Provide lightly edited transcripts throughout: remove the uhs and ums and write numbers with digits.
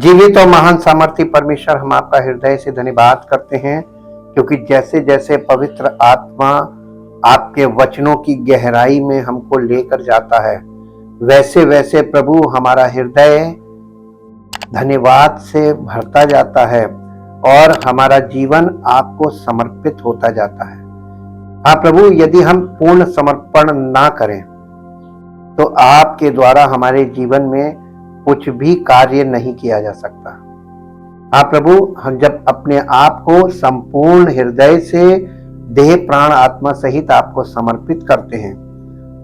जीवित और महान सामर्थी परमेश्वर, हम आपका हृदय से धन्यवाद करते हैं, क्योंकि जैसे जैसे पवित्र आत्मा आपके वचनों की गहराई में हमको लेकर जाता है, वैसे वैसे प्रभु हमारा हृदय धन्यवाद से भरता जाता है और हमारा जीवन आपको समर्पित होता जाता है। हाँ प्रभु, यदि हम पूर्ण समर्पण ना करें तो आपके द्वारा हमारे जीवन में कुछ भी कार्य नहीं किया जा सकता। हाँ प्रभु, हम जब अपने आप को संपूर्ण हृदय से देह प्राण आत्मा सहित आपको समर्पित करते हैं,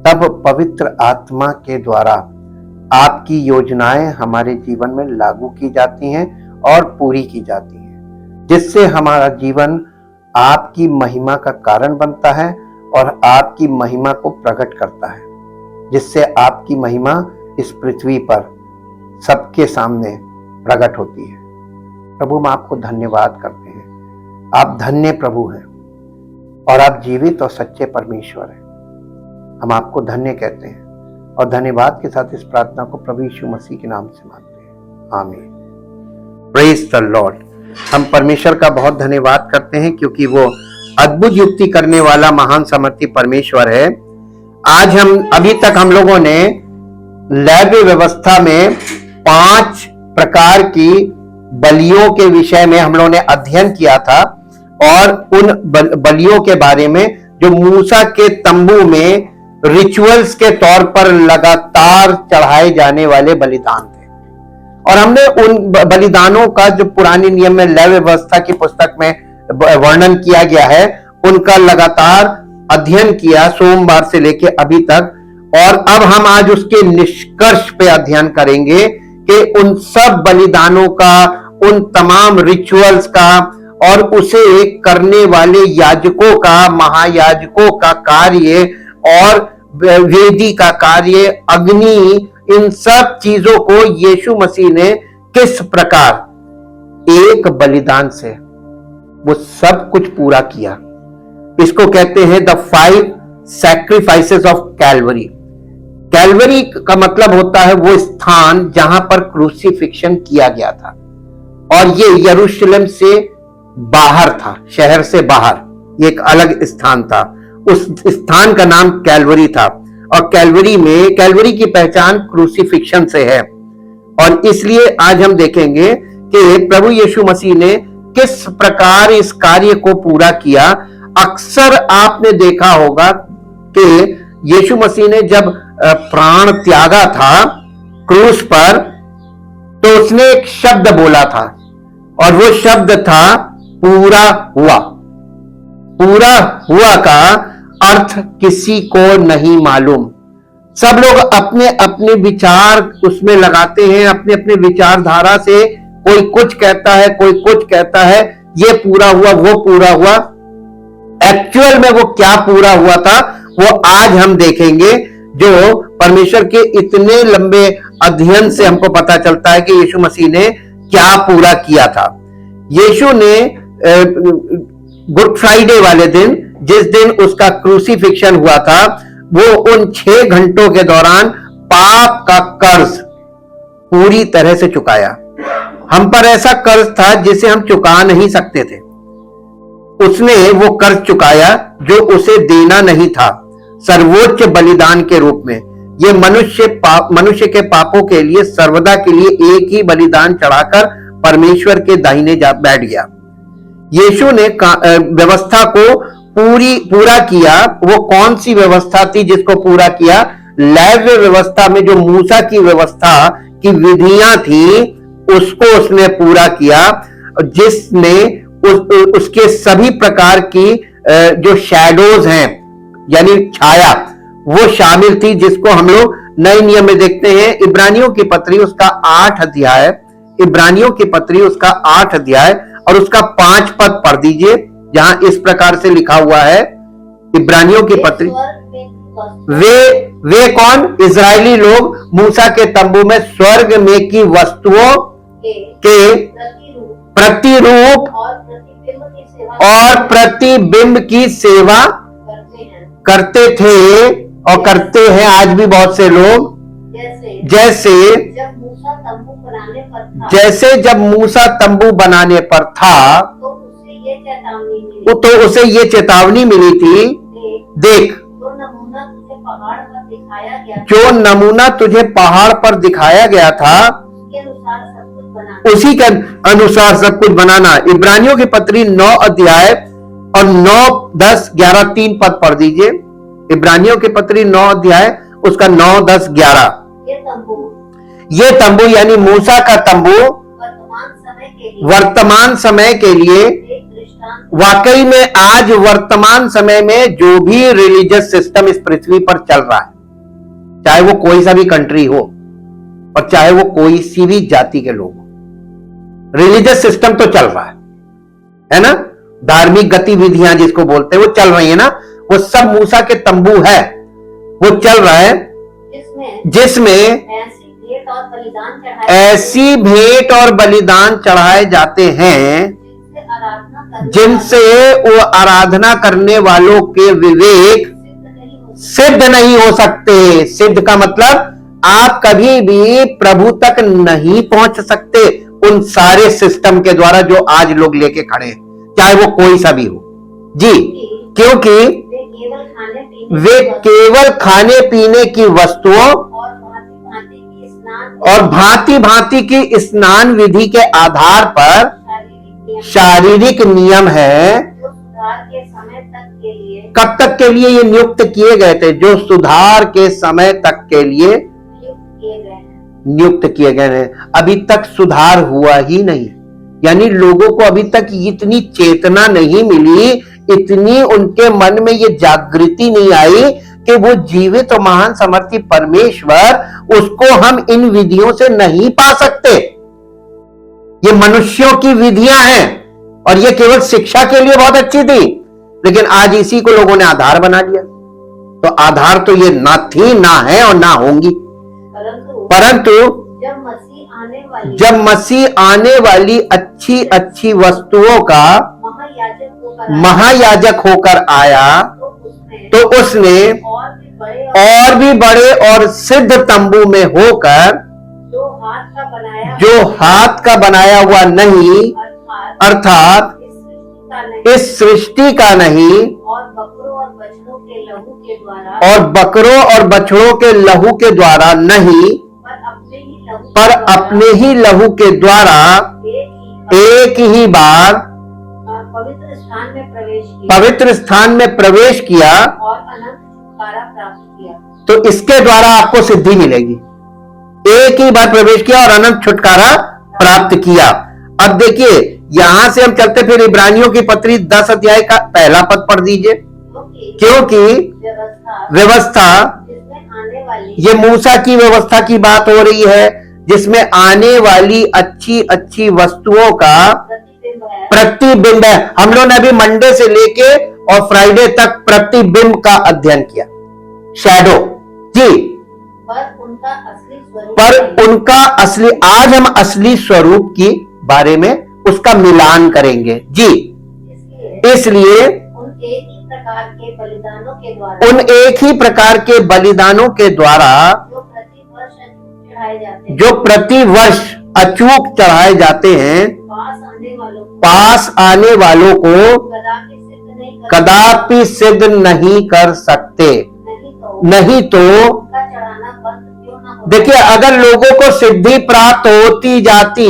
तब पवित्र आत्मा के द्वारा आपकी योजनाएं हमारे जीवन में लागू की जाती हैं और पूरी की जाती हैं, जिससे हमारा जीवन आपकी महिमा का कारण बनता है और आपकी महिमा को प्रकट करता है, जिससे आपकी महिमा इस पृथ्वी पर सबके सामने प्रकट होती है। प्रभु, हम आपको धन्यवाद करते हैं। आप धन्य प्रभु हैं और आप जीवित और सच्चे परमेश्वर हैं। हम आपको धन्य कहते हैं और धन्यवाद के साथ इस प्रार्थना को प्रभु यीशु मसीह के नाम से मांगते हैं, आमीन। Praise the Lord. हम परमेश्वर का बहुत धन्यवाद करते हैं, क्योंकि वो अद्भुत युक्ति करने वाला महान सामर्थी परमेश्वर है। आज अभी तक हम लोगों ने लेवी व्यवस्था में 5 प्रकार की बलियों के विषय में हम लोगों ने अध्ययन किया था, और उन बलियों के बारे में जो मूसा के तंबू में रिचुअल्स के तौर पर लगातार चढ़ाए जाने वाले बलिदान थे। और हमने उन बलिदानों का जो पुराने नियम में लेवी व्यवस्था की पुस्तक में वर्णन किया गया है, उनका लगातार अध्ययन किया सोमवार से लेके अभी तक। और अब हम आज उसके निष्कर्ष पे अध्ययन करेंगे कि उन सब बलिदानों का, उन तमाम रिचुअल्स का और उसे करने वाले याजकों का, महायाजकों का कार्य और वेदी का कार्य, अग्नि, इन सब चीजों को यीशु मसीह ने किस प्रकार एक बलिदान से वो सब कुछ पूरा किया। इसको कहते हैं the 5 sacrifices of Calvary. Calvary का मतलब होता है वो स्थान जहां पर क्रूसिफिक्शन किया गया था, और ये यरूशलेम से बाहर था, शहर से बाहर एक अलग स्थान था। उस स्थान का नाम कैलवरी था, और कैलवरी की पहचान क्रूसिफिक्शन से है। और इसलिए आज हम देखेंगे कि प्रभु यीशु मसीह ने किस प्रकार इस कार्य को पूरा किया। अक्सर आपने देखा होगा कि यीशु मसीह ने जब प्राण त्यागा था क्रूस पर, तो उसने एक शब्द बोला था, और वो शब्द था पूरा हुआ। पूरा हुआ का अर्थ किसी को नहीं मालूम। सब लोग अपने अपने विचार उसमें लगाते हैं, अपने अपने विचारधारा से कोई कुछ कहता है, कोई कुछ कहता है, ये पूरा हुआ, वो पूरा हुआ। एक्चुअल में वो क्या पूरा हुआ था, वो आज हम देखेंगे, जो परमेश्वर के इतने लंबे अध्ययन से हमको पता चलता है कि यीशु मसीह ने क्या पूरा किया था। यीशु ने गुड फ्राइडे वाले दिन, जिस दिन उसका क्रूसिफिक्शन हुआ था, वो उन 6 घंटों के दौरान पाप का कर्ज पूरी तरह से चुकाया। हम पर ऐसा कर्ज था जिसे हम चुका नहीं सकते थे। उसने वो कर्ज चुकाया जो उसे देना नहीं था, सर्वोच्च बलिदान के रूप में। ये मनुष्य के पापों के लिए सर्वदा के लिए एक ही बलिदान चढ़ाकर परमेश्वर के दाहिने जा बैठ गया। यीशु ने व्यवस्था को पूरा किया। वो कौन सी व्यवस्था थी जिसको पूरा किया? लेवी व्यवस्था में जो मूसा की व्यवस्था की विधियां थी, उसको उसने पूरा किया, जिसने उसके सभी प्रकार की जो शैडोज हैं, यानी छाया, वो शामिल थी, जिसको हम लोग नए नियम में देखते हैं। इब्रानियों की पत्री उसका 8 अध्याय, इब्रानियों की पत्री उसका 8 अध्याय और उसका 5 पद पढ़ दीजिए, जहां इस प्रकार से लिखा हुआ है, इब्रानियों की पत्री। वे कौन? इजरायली लोग मूसा के तंबू में स्वर्ग में की वस्तुओं के प्रतिरूप और प्रतिबिंब की सेवा करते थे और करते हैं आज भी बहुत से लोग। जैसे जब मूसा तंबू बनाने पर था, जैसे जब मूसा तंबू बनाने पर था तो उसे ये चेतावनी मिली, तो उसे ये चेतावनी मिली थी, देख जो नमूना तुझे पहाड़ पर दिखाया गया, जो नमूना तुझे पहाड़ पर दिखाया गया था उसके अनुसार सब कुछ बनाना। उसी के अनुसार सब कुछ बनाना। इब्रानियों की पत्री 9 अध्याय और 9, 10, 11 3 पद पढ़ दीजिए। इब्रानियों की पत्री 9 अध्याय उसका 9, 10, 11। ये तंबू यानी मूसा का तंबू वर्तमान समय के लिए वाकई में आज वर्तमान समय में जो भी रिलीजियस सिस्टम इस पृथ्वी पर चल रहा है, चाहे वो कोई सा भी कंट्री हो और चाहे वो कोई सी भी जाति के लोग हो, रिलीजियस सिस्टम तो चल रहा है ना। धार्मिक गतिविधियां जिसको बोलते हैं वो चल रही है ना, वो सब मूसा के तंबू है, वो चल रहा है जिसमें ऐसी भेंट और बलिदान चढ़ाए जाते हैं जिनसे वो आराधना करने वालों के विवेक सिद्ध नहीं हो सकते। सिद्ध का मतलब आप कभी भी प्रभु तक नहीं पहुंच सकते उन सारे सिस्टम के द्वारा जो आज लोग लेके खड़े हैं, चाहे वो कोई सा भी हो जी, क्योंकि वे केवल खाने पीने की वस्तुओं और भांति भांति की स्नान विधि के आधार पर शारीरिक नियम है। कब तक के लिए ये नियुक्त किए गए थे? जो सुधार के समय तक के लिए नियुक्त किए गए हैं। अभी तक सुधार हुआ ही नहीं, यानी लोगों को अभी तक इतनी चेतना नहीं मिली, इतनी उनके मन में ये जागृति नहीं आई कि वो जीवित और महान समर्थी परमेश्वर, उसको हम इन विधियों से नहीं पा सकते। ये मनुष्यों की विधियां हैं और ये केवल शिक्षा के लिए बहुत अच्छी थी, लेकिन आज इसी को लोगों ने आधार बना लिया। तो आधार तो ये ना थी, ना है और ना होंगी। परंतु जब मसीह आने वाली अच्छी अच्छी वस्तुओं का महायाजक होकर आया तो उसने और भी बड़े और सिद्ध तंबू में होकर, जो हाथ का बनाया हुआ नहीं, अर्थात इस सृष्टि का नहीं, और बकरों और बछड़ों के लहू के द्वारा नहीं, पर अपने ही लहू के द्वारा एक ही बार पवित्र स्थान में प्रवेश किया और अनंत छुटकारा प्राप्त किया। तो इसके द्वारा आपको सिद्धि मिलेगी। एक ही बार प्रवेश किया और अनंत छुटकारा प्राप्त किया। अब देखिए यहां से हम चलते फिर इब्रानियों की पत्री 10 अध्याय का पहला पद पढ़ दीजिए। क्योंकि व्यवस्था, ये मूसा की व्यवस्था की बात हो रही है जिसमें आने वाली अच्छी अच्छी वस्तुओं का प्रतिबिंब है। हम लोगों ने अभी मंडे से लेके और फ्राइडे तक प्रतिबिंब का अध्ययन किया, शैडो जी। पर उनका असली, आज हम असली स्वरूप की बारे में उसका मिलान करेंगे जी। इसलिए उन एक ही प्रकार के बलिदानों के द्वारा जो प्रति वर्ष अचूक चढ़ाए जाते हैं, पास आने वालों को कदापि सिद्ध नहीं कर सकते। नहीं तो देखिए, अगर लोगों को सिद्धि प्राप्त होती जाती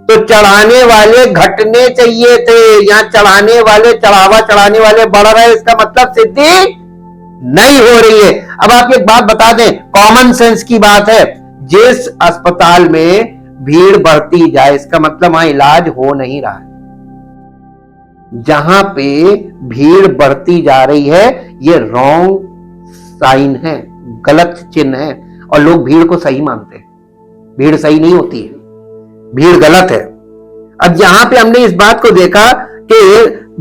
तो चढ़ाने वाले घटने चाहिए थे। यहाँ चढ़ाने वाले बढ़ रहे, इसका मतलब सिद्धि नहीं हो रही है। अब आप एक बात बता दें, कॉमन सेंस की बात है, जिस अस्पताल में भीड़ बढ़ती जाए इसका मतलब वहां इलाज हो नहीं रहा है। जहां पे भीड़ बढ़ती जा रही है ये रॉन्ग साइन है, गलत चिन्ह है, और लोग भीड़ को सही मानते हैं। भीड़ सही नहीं होती है, भीड़ गलत है। अब यहां पे हमने इस बात को देखा कि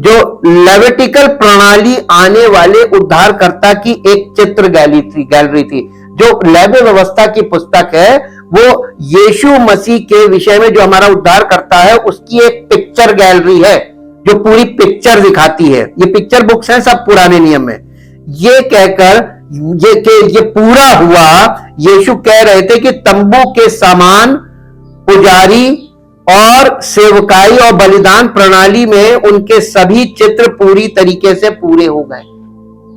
जो लेविटिकल प्रणाली आने वाले उद्धारकर्ता की एक चित्र गैलरी थी। जो लेवी व्यवस्था की पुस्तक है वो यीशु मसीह के विषय में जो हमारा उद्धार करता है उसकी एक पिक्चर गैलरी है जो पूरी पिक्चर दिखाती है। ये पिक्चर बुक्स हैं सब पुराने नियम में। ये कहकर ये पूरा हुआ, यीशु कह रहे थे कि तंबू के समान पुजारी और सेवकाई और बलिदान प्रणाली में उनके सभी चित्र पूरी तरीके से पूरे हो गए।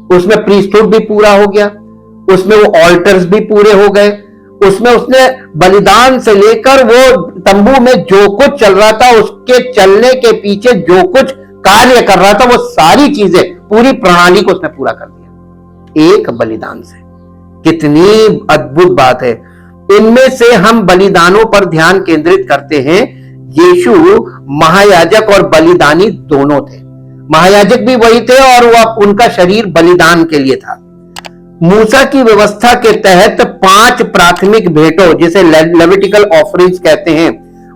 उसमें प्रीस्टहुड भी पूरा हो गया, उसमें वो ऑल्टर्स भी पूरे हो गए, उसमें उसने बलिदान से लेकर वो तंबू में जो कुछ चल रहा था, उसके चलने के पीछे जो कुछ कार्य कर रहा था, वो सारी चीजें, पूरी प्रणाली को उसने पूरा कर दिया एक बलिदान से। कितनी अद्भुत बात है। इनमें से हम बलिदानों पर ध्यान केंद्रित करते हैं। यीशु महायाजक और बलिदानी दोनों थे। महायाजक भी वही थे और वह उनका शरीर बलिदान के लिए था। मूसा की व्यवस्था के तहत 5 प्राथमिक भेंटों, जिसे लेविटिकल ऑफरिंग्स कहते हैं,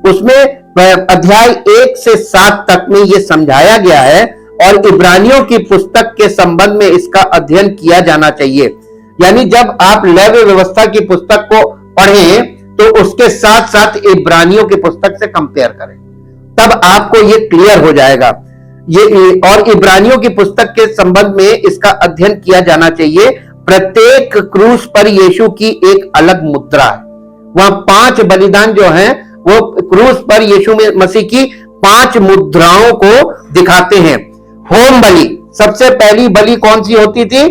उसमें अध्याय 1 से 7 तक में यह समझाया गया है और इब्रानियों की पुस्तक के संबंध में इसका अध्ययन किया जाना चाहिए। यानी जब आप लेवी व्यवस्था की पुस्तक को पढ़ें तो उसके साथ साथ इब्रानियों की पुस्तक से कंपेयर करें, तब आपको यह क्लियर हो जाएगा। ये और इब्रानियों की पुस्तक के संबंध में इसका अध्ययन किया जाना चाहिए। प्रत्येक क्रूस पर यीशु की एक अलग मुद्रा है। वहां 5 बलिदान जो हैं वो क्रूस पर यीशु मसीह की 5 मुद्राओं को दिखाते हैं। होम बलि, सबसे पहली बलि कौन सी होती थी?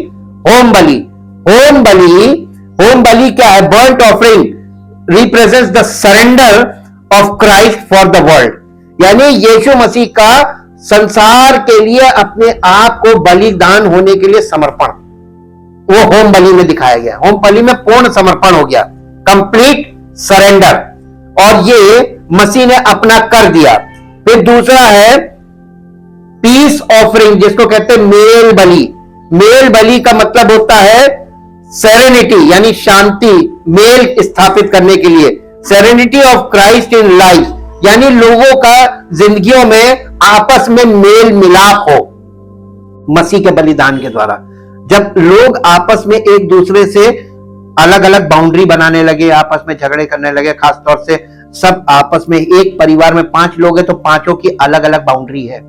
होम बलि। होम बलि क्या है? Burnt offering represents the surrender of Christ for the world. यानी यीशु मसीह का संसार के लिए अपने आप को बलिदान होने के लिए समर्पण, वो होम बलि में दिखाया गया। होम बलि में पूर्ण समर्पण हो गया, कंप्लीट सरेंडर, और ये मसीह ने अपना कर दिया। फिर दूसरा है पीस ऑफरिंग, जिसको कहते हैं मेल बलि। मेल बलि का मतलब होता है सेरेनिटी, यानी शांति, मेल स्थापित करने के लिए। Serenity of Christ in life, यानी लोगों का जिंदगियों में आपस में मेल मिलाप हो मसीह के बलिदान के द्वारा। जब लोग आपस में एक दूसरे से अलग अलग बाउंड्री बनाने लगे, आपस में झगड़े करने लगे, खासतौर से सब आपस में, एक परिवार में 5 लोग हैं तो 5 की अलग अलग बाउंड्री है,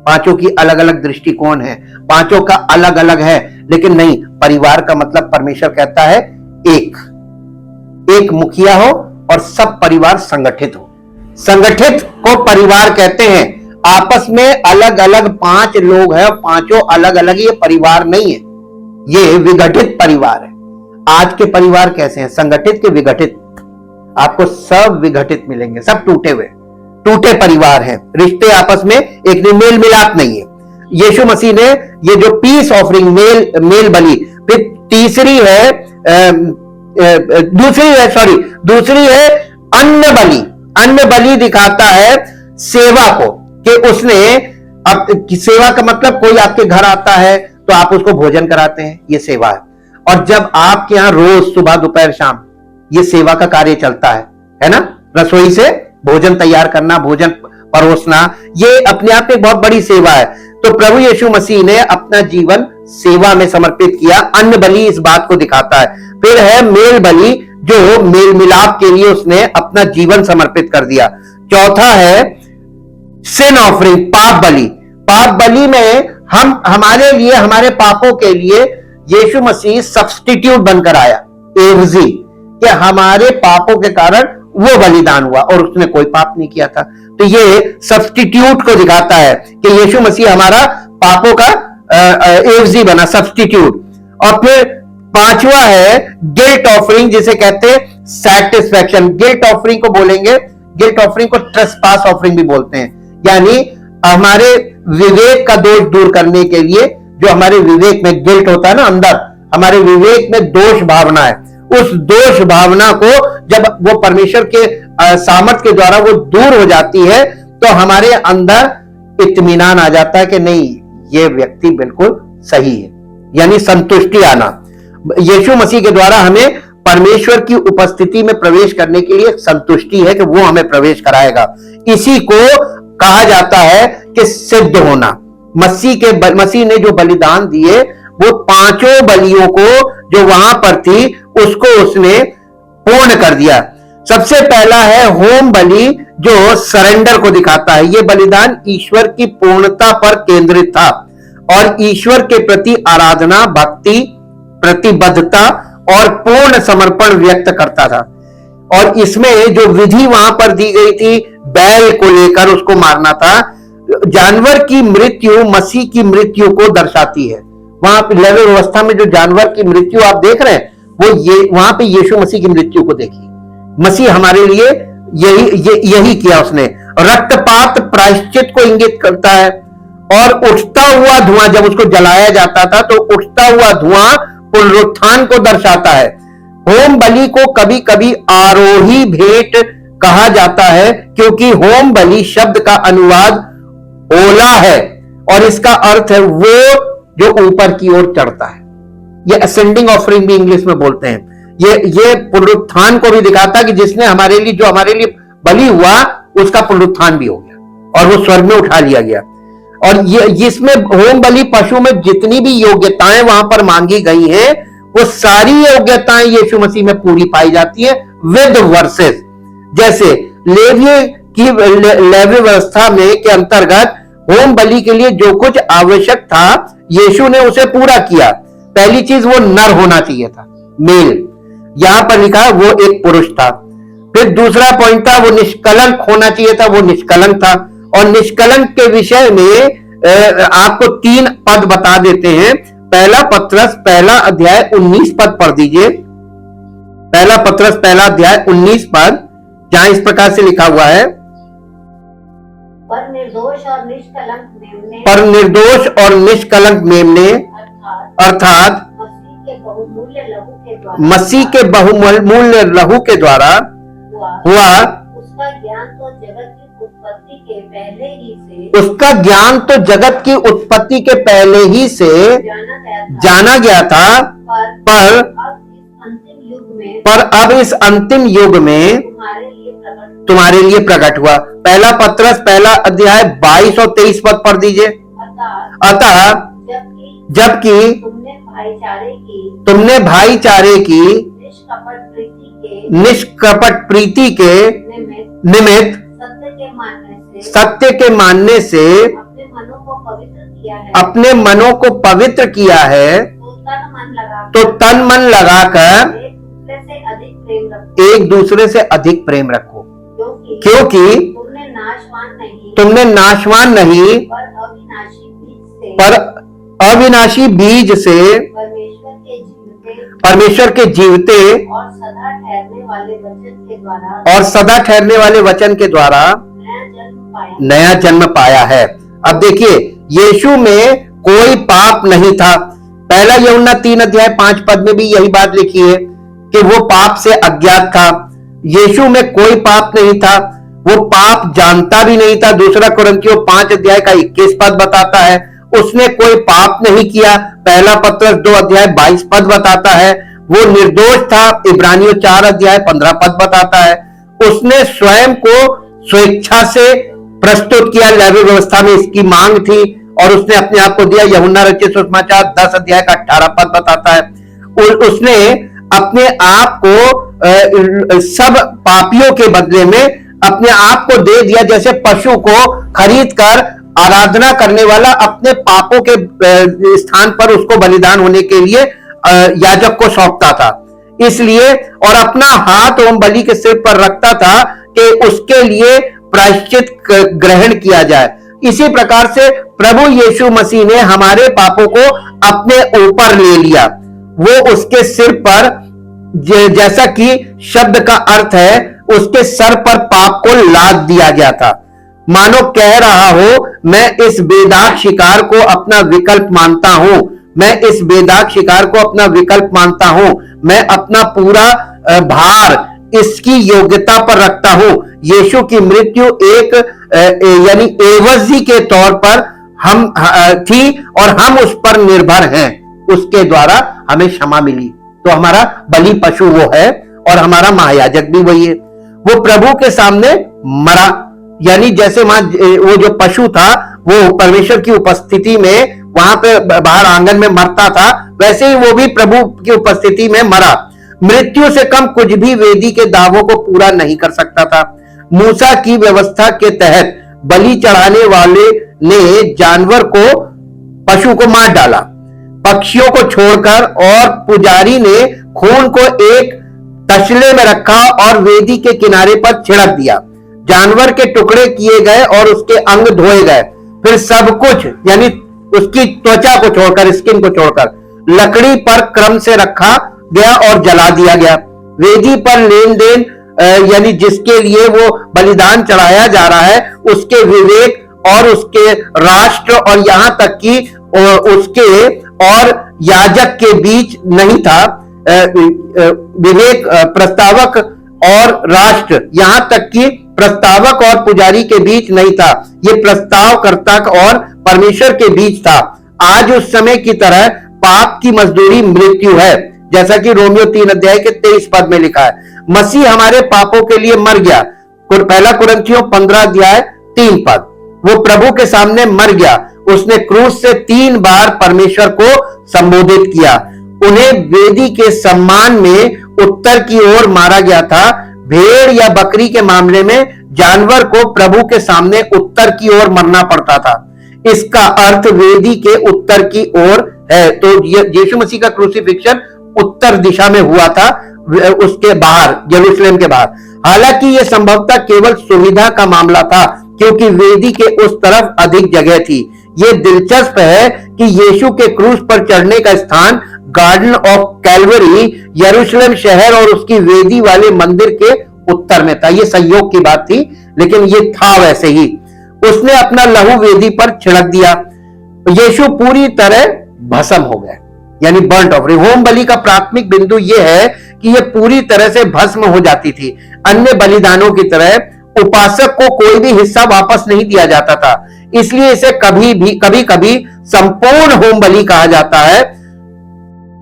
5 की अलग अलग दृष्टिकोण है, 5 का अलग अलग है। लेकिन नहीं, परिवार का मतलब परमेश्वर कहता है एक मुखिया हो और सब परिवार संगठित हो। संगठित को परिवार कहते हैं। आपस में अलग अलग 5 लोग हैं, 5 अलग अलग, ये परिवार नहीं है, ये विघटित परिवार है। आज के परिवार कैसे हैं? संगठित के विघटित। आपको सब विघटित मिलेंगे, सब टूटे परिवार हैं, रिश्ते आपस में एक मेल मिलाप नहीं है। यीशु मसीह ने ये जो पीस ऑफरिंग, मेल बलि, फिर दूसरी है अन्न बलि। अन्न बलि दिखाता है सेवा को, कि उसने सेवा का मतलब कोई आपके घर आता है तो आप उसको भोजन कराते हैं, ये सेवा है। और जब आपके यहां रोज सुबह दोपहर शाम ये सेवा का कार्य चलता है ना, रसोई से भोजन तैयार करना, भोजन परोसना, ये अपने आप में बहुत बड़ी सेवा है। तो प्रभु यीशु मसीह ने अपना जीवन सेवा में समर्पित किया। अन्न बलि इस बात को दिखाता है। फिर है मेल बलि, जो मेल मिलाप के लिए उसने अपना जीवन समर्पित कर दिया। चौथा है सिन ऑफरिंग, पाप बलि। पाप बलि में हम हमारे लिए, हमारे पापों के लिए यीशु मसीह सब्स्टिट्यूट बनकर आया, एवजी, कि हमारे पापों के कारण वो बलिदान हुआ और उसने कोई पाप नहीं किया था। तो ये सब्स्टिट्यूट को दिखाता है कि यीशु मसीह हमारा पापों का एवजी बना, सब्स्टिट्यूट। और फिर 5वां है गिल्ट ऑफरिंग, जिसे कहते हैं सैटिस्फैक्शन। गिल्ट ऑफरिंग को बोलेंगे, गिल्ट ऑफरिंग को ट्रेसपास ऑफरिंग भी बोलते हैं। यानी हमारे विवेक का दोष दूर करने के लिए, जो हमारे विवेक में गिल्ट होता है ना, अंदर हमारे विवेक में दोष भावना है, उस दोष भावना को जब वो परमेश्वर के सामर्थ के द्वारा वो दूर हो जाती है, तो हमारे अंदर इत्मीनान आ जाता है कि नहीं, ये व्यक्ति बिल्कुल सही है, यानी संतुष्टि आना। यीशु मसीह के द्वारा हमें परमेश्वर की उपस्थिति में प्रवेश करने के लिए संतुष्टि है कि वो हमें प्रवेश कराएगा। इसी को कहा जाता है कि सिद्ध होना। मसीह ने जो बलिदान दिए, वो 5 बलियों को जो वहां पर थी उसको उसने पूर्ण कर दिया। सबसे पहला है होम बलि, जो सरेंडर को दिखाता है। यह बलिदान ईश्वर की पूर्णता पर केंद्रित था और ईश्वर के प्रति आराधना, भक्ति, प्रतिबद्धता और पूर्ण समर्पण व्यक्त करता था। और इसमें जो विधि वहां पर दी गई थी बैल को लेकर उसको मारना था, जानवर की मृत्यु मसीह की मृत्यु को दर्शाती है। वहां पे लेवी व्यवस्था में जो जानवर की मृत्यु आप देख रहे हैं वो ये वहां पे यीशु मसीह की मृत्यु को देखिए। मसीह हमारे लिए यही किया उसने। रक्तपात प्रायश्चित को इंगित करता है और उठता हुआ धुआं, जब उसको जलाया जाता था तो उठता हुआ धुआं पुनरुत्थान को दर्शाता है। होम बलि को कभी कभी आरोही भेंट कहा जाता है क्योंकि होम बलि शब्द का अनुवाद ओला है और इसका अर्थ है वो जो ऊपर की ओर चढ़ता है। ये असेंडिंग ऑफरिंग भी इंग्लिश में बोलते हैं। ये पुनरुत्थान को भी दिखाता है कि जिसने हमारे लिए बलि हुआ उसका पुनरुत्थान भी हो गया और वो स्वर्ग में उठा लिया गया। और ये जिसमें होम बलि पशु में जितनी भी योग्यताएं वहां पर मांगी गई हैं वो सारी योग्यताएं यीशु मसीह में पूरी पाई जाती है विद वर्सेस। जैसे लेवी व्यवस्था में के अंतर्गत होम बलि के लिए जो कुछ आवश्यक था यीशु ने उसे पूरा किया। पहली चीज वो नर होना चाहिए था, मेल। यहां पर लिखा वो एक पुरुष था। फिर दूसरा पॉइंट था वो निष्कलंक होना चाहिए था, वो निष्कलंक था। और निष्कलंक के विषय में आपको 3 पद बता देते हैं। पहला पत्रस पहला अध्याय 19 पद पढ़ दीजिए। पहला पत्रस पहला अध्याय 19 पद, जहां इस प्रकार से लिखा हुआ है, पर निर्दोष और निष्कलंक मेमने अर्थात मसीह के बहुमूल्य लहू के द्वारा हुआ उसका ज्ञान तो जगत की उत्पत्ति के पहले ही से जाना गया था। पर अब इस अंतिम युग में तुम्हारे लिए प्रकट हुआ। पहला पत्रस पहला अध्याय 22 और 23 पद पढ़ दीजिए। अतः जबकि तुमने भाईचारे की निष्कपट प्रीति के निमित्त सत्य के मानने से अपने मनों को पवित्र किया है, तो तन मन लगाकर एक दूसरे से अधिक प्रेम रखो, क्योंकि तुमने नाशवान नहीं पर अविनाशी बीज से परमेश्वर के जीवते और सदा ठहरने वाले वचन के द्वारा नया जन्म पाया है। अब देखिए यीशु में कोई पाप नहीं था। पहला यूहन्ना 3 अध्याय 5 पद में भी यही बात लिखी है कि वो पाप से अज्ञात था। यीशु में कोई पाप नहीं था, वो पाप जानता भी नहीं था। दूसरा कुरिन्थियों 5 अध्याय का 21 पद बताता है उसने कोई पाप नहीं किया। पहला पत्रस 2 अध्याय 22 पद बताता है वो निर्दोष था। इब्रानियों 4 अध्याय 15 पद बताता है उसने स्वयं को स्वेच्छा से प्रस्तुत किया। लेवी व्यवस्था में इसकी मांग थी और उसने अपने आप को दिया। यूहन्ना रचित सुसमाचार 10 अध्याय का 18 पद बताता है उसने अपने आप को सब पापियों के बदले में अपने आप को दे दिया, जैसे पशु को खरीद कर आराधना करने वाला अपने पापों के स्थान पर उसको बलिदान होने के लिए याजक को सौंपता था। इसलिए और अपना हाथ होम बलि के सिर पर रखता था कि उसके लिए प्रायश्चित ग्रहण किया जाए। इसी प्रकार से प्रभु यीशु मसीह ने हमारे पापों को अपने ऊपर ले लिया। वो उसके सिर पर, जैसा कि शब्द का अर्थ है, उसके सर पर पाप को लाद दिया गया था। मानो कह रहा हो मैं इस बेदाग शिकार को अपना विकल्प मानता हूं, मैं इस बेदाग शिकार को अपना विकल्प मानता हूं, मैं अपना पूरा भार इसकी योग्यता पर रखता हूं। यीशु की मृत्यु एक यानी एवजी के तौर पर हम थी और हम उस पर निर्भर हैं। उसके द्वारा हमें क्षमा मिली। तो हमारा बलि पशु वो है और हमारा महायाजक भी वही है। वो प्रभु के सामने मरा, यानी जैसे वहां वो जो पशु था वो परमेश्वर की उपस्थिति में वहां पे बाहर आंगन में मरता था, वैसे ही वो भी प्रभु की उपस्थिति में मरा। मृत्यु से कम कुछ भी वेदी के दावों को पूरा नहीं कर सकता था। मूसा की व्यवस्था के तहत बलि चढ़ाने वाले ने जानवर को, पशु को मार डाला, पक्षियों को छोड़कर, और पुजारी ने खून को एक तसले में रखा और वेदी के किनारे पर छिड़क दिया। जानवर के टुकड़े किए गए और उसके अंग धोए गए। फिर सब कुछ यानी उसकी त्वचा को छोड़कर, स्किन को छोड़कर, लकड़ी पर क्रम से रखा गया और जला दिया गया। वेदी पर लेन देन यानी जिसके लिए वो बलिदान चढ़ाया जा रहा है, उसके विवेक और उसके राष्ट्र और यहां तक कि उसके और याजक के बीच नहीं था। विवेक, प्रस्तावक और राष्ट्र, यहां तक कि प्रस्तावक और पुजारी के बीच नहीं था। ये प्रस्तावकर्ता और परमेश्वर के बीच था। आज उस समय की तरह पाप की मजदूरी मृत्यु है, जैसा कि रोमियो 3 अध्याय के 23 पद में लिखा है। मसीह हमारे पापों के लिए मर गया। पहला कुरिन्थियों 15 अध्याय 3 पद। वो प्रभु के सामने मर गया। उसने क्रूस से 3 बार परमेश्वर को संबोधित किया। उन्हें वेदी के सम्मान में उत्तर की ओर मारा गया था। भेड़ या बकरी के मामले में जानवर को प्रभु के सामने उत्तर की ओर मरना पड़ता था। इसका अर्थ वेदी के उत्तर की ओर है। तो यीशु मसीह का क्रूसिफिक्शन उत्तर दिशा में हुआ था, उसके बाहर, यरूशलेम के बाहर। हालांकि यह संभवतः केवल सुविधा का मामला था, क्योंकि वेदी के उस तरफ अधिक जगह थी। यह दिलचस्प है कि यीशु के क्रूस पर चढ़ने का स्थान गार्डन ऑफ कैलवरी यरूशलेम शहर और उसकी वेदी वाले मंदिर के उत्तर में था। यह संयोग की बात थी, लेकिन यह था वैसे ही। उसने अपना लहू वेदी पर छिड़क दिया। यीशु पूरी तरह भस्म हो गए, यानी बर्न्ट ऑफ। होम बलि का प्राथमिक बिंदु यह है कि यह पूरी तरह से भस्म हो जाती थी। अन्य बलिदानों की तरह उपासक को कोई भी हिस्सा वापस नहीं दिया जाता था, इसलिए इसे कभी कभी संपूर्ण होम बलि कहा जाता है।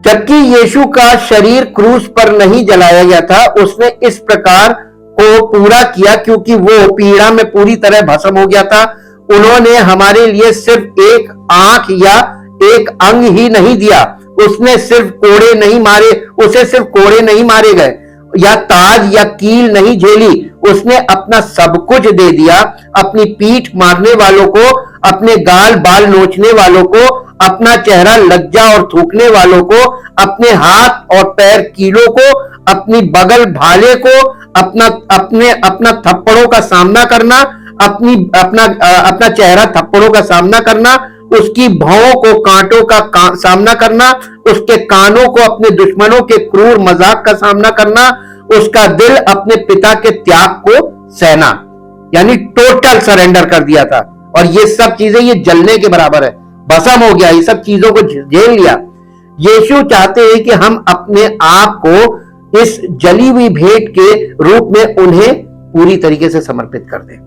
जबकि यीशु का शरीर क्रूस पर नहीं जलाया गया था, उसने इस प्रकार को पूरा किया क्योंकि वो पीड़ा में पूरी तरह भस्म हो गया था। उन्होंने हमारे लिए सिर्फ एक आंख या एक अंग ही नहीं दिया, उसने सिर्फ कोड़े नहीं मारे, उसे सिर्फ कोड़े नहीं मारे गए या ताज या कील नहीं झेली, उसने अपना सब कुछ दे दिया। अपनी पीठ मारने वालों को, अपने गाल बाल नोचने वालों को, अपना चेहरा लज्जा और थूकने वालों को, अपने हाथ और पैर कीलों को, अपनी बगल भाले को, अपना थप्पड़ों का सामना करना, अपना चेहरा थप्पड़ों का सामना करना, उसकी भौं को कांटों का सामना करना, उसके कानों को अपने दुश्मनों के क्रूर मजाक का सामना करना, उसका दिल अपने पिता के त्याग को सहना, यानी टोटल सरेंडर कर दिया था। और ये सब चीजें ये जलने के बराबर है, भस्म हो गया, ये सब चीजों को झेल लिया। यीशु चाहते हैं कि हम अपने आप को इस जली हुई भेंट के रूप में उन्हें पूरी तरीके से समर्पित कर दें।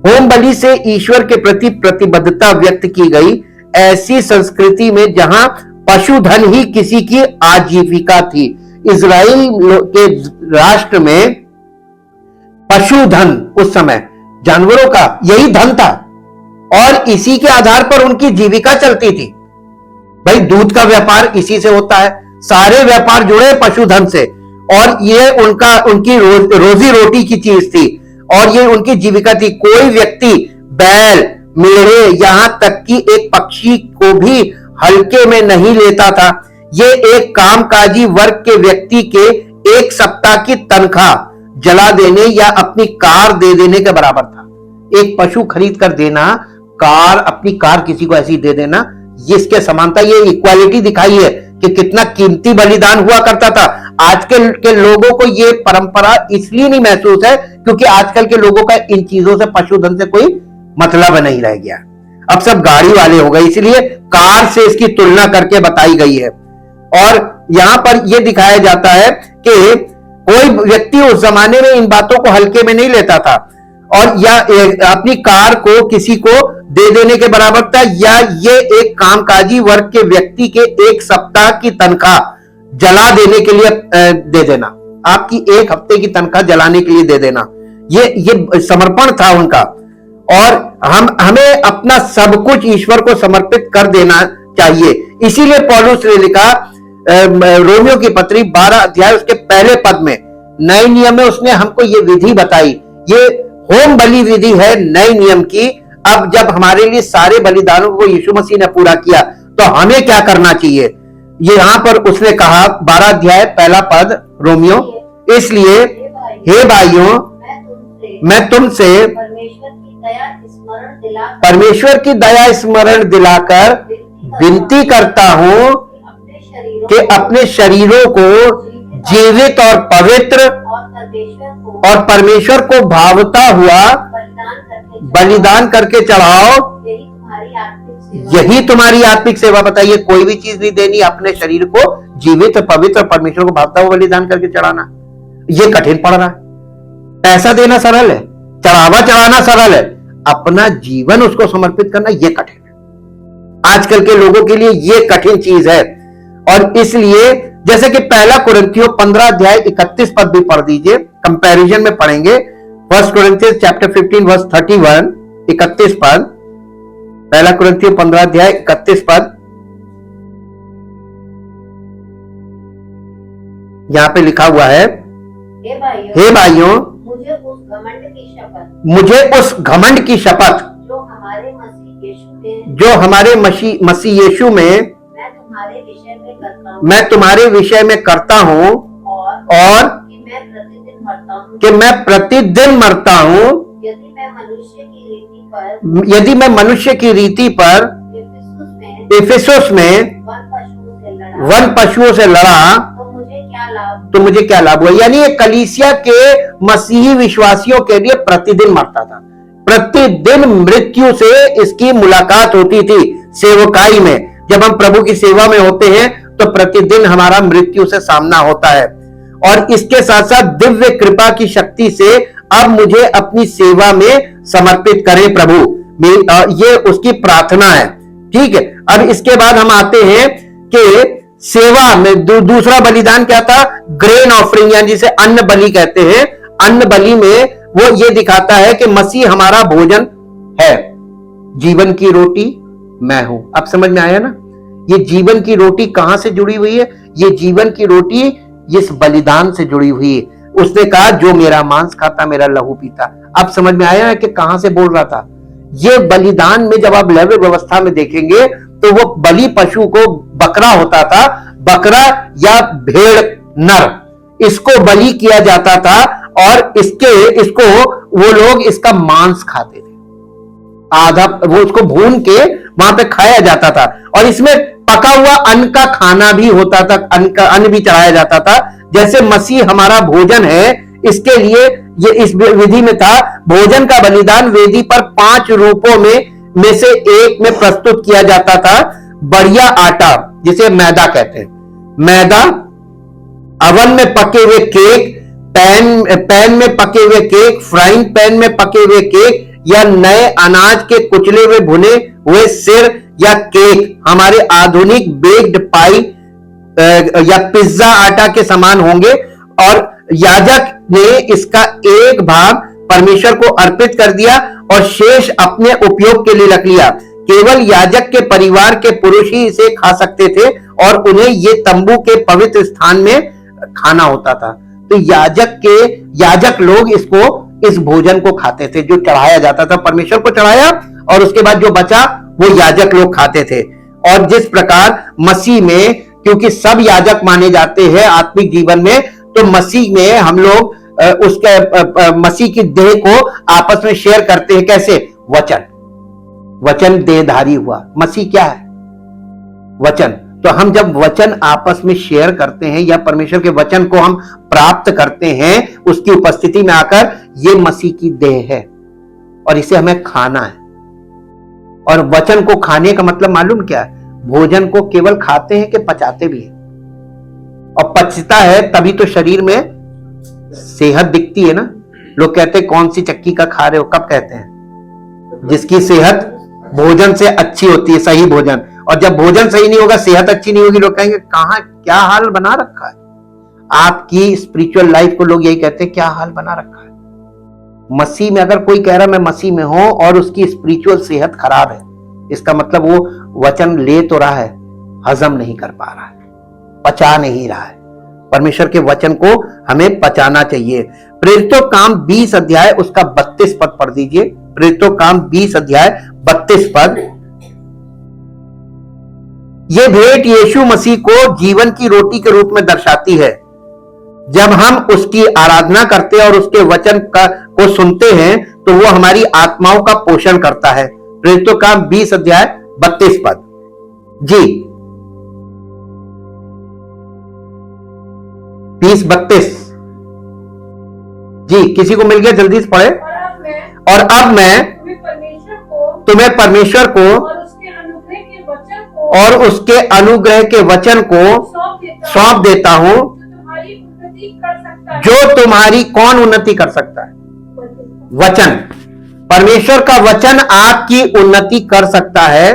होम बलि से ईश्वर के प्रति प्रतिबद्धता व्यक्त की गई ऐसी संस्कृति में जहां पशुधन ही किसी की आजीविका थी। इजराइल के राष्ट्र में पशुधन उस समय जानवरों का यही धन था और इसी के आधार पर उनकी जीविका चलती थी। भाई दूध का व्यापार इसी से होता है, सारे व्यापार जुड़े पशुधन से, और ये उनकी रोजी रोटी की चीज थी और ये उनकी जीविका थी। कोई व्यक्ति बैल, मेढ़े, यहां तक कि एक पक्षी को भी हल्के में नहीं लेता था। ये एक कामकाजी वर्ग के व्यक्ति के 1 सप्ताह की तनख्वाह जला देने या अपनी कार दे देने के बराबर था। एक पशु खरीद कर देना, अपनी कार किसी को ऐसी दे देना, इसके समानता, ये इक्वालिटी दिखाई है कि कितना कीमती बलिदान हुआ करता था। आजकल के लोगों को ये परंपरा इसलिए नहीं महसूस है क्योंकि आजकल के लोगों का इन चीजों से, पशुधन से कोई मतलब नहीं रह गया। अब सब गाड़ी वाले हो गए, इसलिए कार से इसकी तुलना करके बताई गई है। और यहां पर यह दिखाया जाता है कि कोई व्यक्ति उस जमाने में इन बातों को हल्के में नहीं लेता था, और या अपनी कार को किसी को दे देने के बराबर था, या ये एक कामकाजी वर्ग के व्यक्ति के 1 सप्ताह की तनख्वाह जला देने के लिए दे देना, आपकी 1 हफ्ते की तनख्वाह जलाने के लिए दे देना। ये समर्पण था उनका। और हमें अपना सब कुछ ईश्वर को समर्पित कर देना चाहिए। इसीलिए पौलुस ने लिखा रोमियो की पत्री 12 अध्याय उसके पहले पद में, नए नियम में उसने हमको ये विधि बताई। ये होम बलि विधि है नए नियम की। अब जब हमारे लिए सारे बलिदानों को यीशु मसीह ने पूरा किया तो हमें क्या करना चाहिए, ये यहां पर उसने कहा 12 अध्याय पहला पद रोमियो, इसलिए हे भाइयों, मैं तुमसे परमेश्वर की दया स्मरण दिलाकर विनती करता हूं कि अपने शरीरों को जीवित और पवित्र और परमेश्वर को भावता हुआ बलिदान करके चढ़ाओ। यही तुम्हारी आत्मिक सेवा। बताइए, कोई भी चीज नहीं देनी, अपने शरीर को जीवित पवित्र परमेश्वर को भावता हुआ बलिदान करके चढ़ाना, ये कठिन पड़ रहा है। पैसा देना सरल है, चढ़ावा चढ़ाना सरल है, अपना जीवन उसको समर्पित करना ये कठिन है। आजकल के लोगों के लिए ये कठिन चीज है। और इसलिए जैसे कि पहला कुरिन्थियों 15 अध्याय 31 पद भी पढ़ दीजिए, कंपैरिजन में पढ़ेंगे। फर्स्ट कुरिन्थियंस चैप्टर 15 वर्स 31 31 पद, पहला कुरिन्थियों 15 अध्याय 31 पद। यहां पे लिखा हुआ है, हे भाइयों, मुझे उस घमंड की शपथ जो हमारे मसीह यीशु में मैं तुम्हारे विषय में करता हूं और कि मैं प्रतिदिन मरता हूं, यदि मैं मनुष्य की रीति पर इफिसुस में वन पशुओं से लड़ा तो मुझे क्या लाभ हुआ। यानी कलीसिया के मसीही विश्वासियों के लिए प्रतिदिन मरता था, प्रतिदिन मृत्यु से इसकी मुलाकात होती थी। सेवकाई में जब हम प्रभु की सेवा में होते हैं तो प्रतिदिन हमारा मृत्यु से सामना होता है। और इसके साथ साथ दिव्य कृपा की शक्ति से अब मुझे अपनी सेवा में समर्पित करें प्रभु, ये उसकी प्रार्थना है। ठीक है, अब इसके बाद हम आते हैं कि सेवा में दूसरा बलिदान क्या था, ग्रेन ऑफरिंग, यानी जिसे अन्न बलि कहते हैं। अन्न बलि में वो ये दिखाता है कि मसीह हमारा भोजन है, जीवन की रोटी मैं हूं। अब समझ में आया ना, ये जीवन की रोटी कहां से जुड़ी हुई है, ये जीवन की रोटी इस बलिदान से जुड़ी हुई है। उसने कहा जो मेरा मांस खाता मेरा लहू पीता। अब समझ में आया है कि कहां से बोल रहा था। ये बलिदान में जब आप लैविक व्यवस्था में देखेंगे तो वो बलि पशु को बकरा होता था, बकरा या भेड़ नर, इसको बलि किया जाता था और इसको वो लोग इसका मांस खाते थे। आधा वो उसको भून के वहां पे खाया जाता था। और इसमें पका हुआ अन्न का खाना भी होता था, अन्न भी चढ़ाया जाता था। जैसे मसीह हमारा भोजन है, इसके लिए ये इस विधि में था। भोजन का बलिदान वेदी पर 5 रूपों में से एक में प्रस्तुत किया जाता था। बढ़िया आटा जिसे मैदा कहते हैं, मैदा, अवन में पके हुए केक, पैन में पके हुए केक, फ्राइंग पैन में पके हुए केक, या नए अनाज के कुचले हुए भुने हुए सिर या केक हमारे आधुनिक बेक्ड पाई या पिज्जा आटा के समान होंगे। और याजक ने इसका एक भाग परमेश्वर को अर्पित कर दिया और शेष अपने उपयोग के लिए रख लिया। केवल याजक के परिवार के पुरुष ही इसे खा सकते थे और उन्हें ये तंबू के पवित्र स्थान में खाना होता था। तो याजक लोग इस भोजन को खाते थे, जो चढ़ाया जाता था, परमेश्वर को चढ़ाया और उसके बाद जो बचा वो याजक लोग खाते थे। और जिस प्रकार मसीह में, क्योंकि सब याजक माने जाते हैं आत्मिक जीवन में, तो मसीह में हम लोग उसके मसीह की देह को आपस में शेयर करते हैं। कैसे? वचन देहधारी हुआ। मसीह क्या है? वचन। तो हम जब वचन आपस में शेयर करते हैं या परमेश्वर के वचन को हम प्राप्त करते हैं उसकी उपस्थिति में आकर, ये मसीह की देह है और इसे हमें खाना है। और वचन को खाने का मतलब मालूम क्या है? भोजन को केवल खाते हैं कि पचाते भी हैं? और पचता है तभी तो शरीर में सेहत दिखती है ना। लोग कहते हैं कौन सी चक्की का खा रहे हो? कब कहते हैं? जिसकी सेहत भोजन से अच्छी होती है, सही भोजन। और जब भोजन सही नहीं होगा, सेहत अच्छी नहीं होगी, लोग कहेंगे कहां क्या हाल बना रखा है। आपकी स्पिरिचुअल लाइफ को लोग यही कहते हैं क्या हाल बना रखा है। मसीह में अगर कोई कह रहा मैं मसीह में हूं और उसकी स्पिरिचुअल सेहत खराब है, इसका मतलब वो वचन ले तो रहा है, हजम नहीं कर पा रहा है, पचा नहीं रहा है। परमेश्वर के वचन को हमें पचाना चाहिए। प्रेरितों काम 20 अध्याय उसका 32 पद पढ़ दीजिए। प्रेरितों काम 20 अध्याय 32 पद। यह भेंट यीशु मसीह को जीवन की रोटी के रूप में दर्शाती है। जब हम उसकी आराधना करते हैं और उसके वचन को सुनते हैं तो वो हमारी आत्माओं का पोषण करता है। प्रेरितों का 20 अध्याय 32 पद। जी 20:32 जी, किसी को मिल गया? जल्दी से पढ़े। और अब मैं तुम्हें परमेश्वर को और उसके अनुग्रह के वचन को सौंप देता हूं, जो तुम्हारी कौन उन्नति कर सकता है? वचन। परमेश्वर का वचन आपकी उन्नति कर सकता है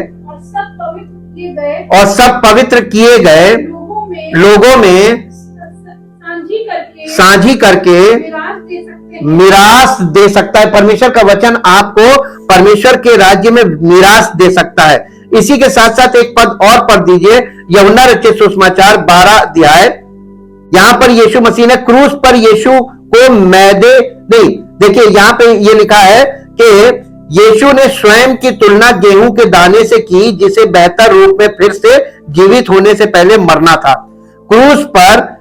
और सब पवित्र किए गए लोगों में साझी करके मिरास दे सकता है। परमेश्वर का वचन आपको परमेश्वर के राज्य में मिरास दे सकता है। इसी के साथ साथ एक पद और पढ़ दीजिए, यूहन्ना रचित सुसमाचार 12 अध्याय। यहां पर यीशु मसीह ने क्रूस पर यीशु को मैदे नहीं, देखिए यहां पे ये लिखा है कि यीशु ने स्वयं की तुलना गेहूं के दाने से की, जिसे बेहतर रूप में फिर से जीवित होने से पहले मरना था। क्रूस पर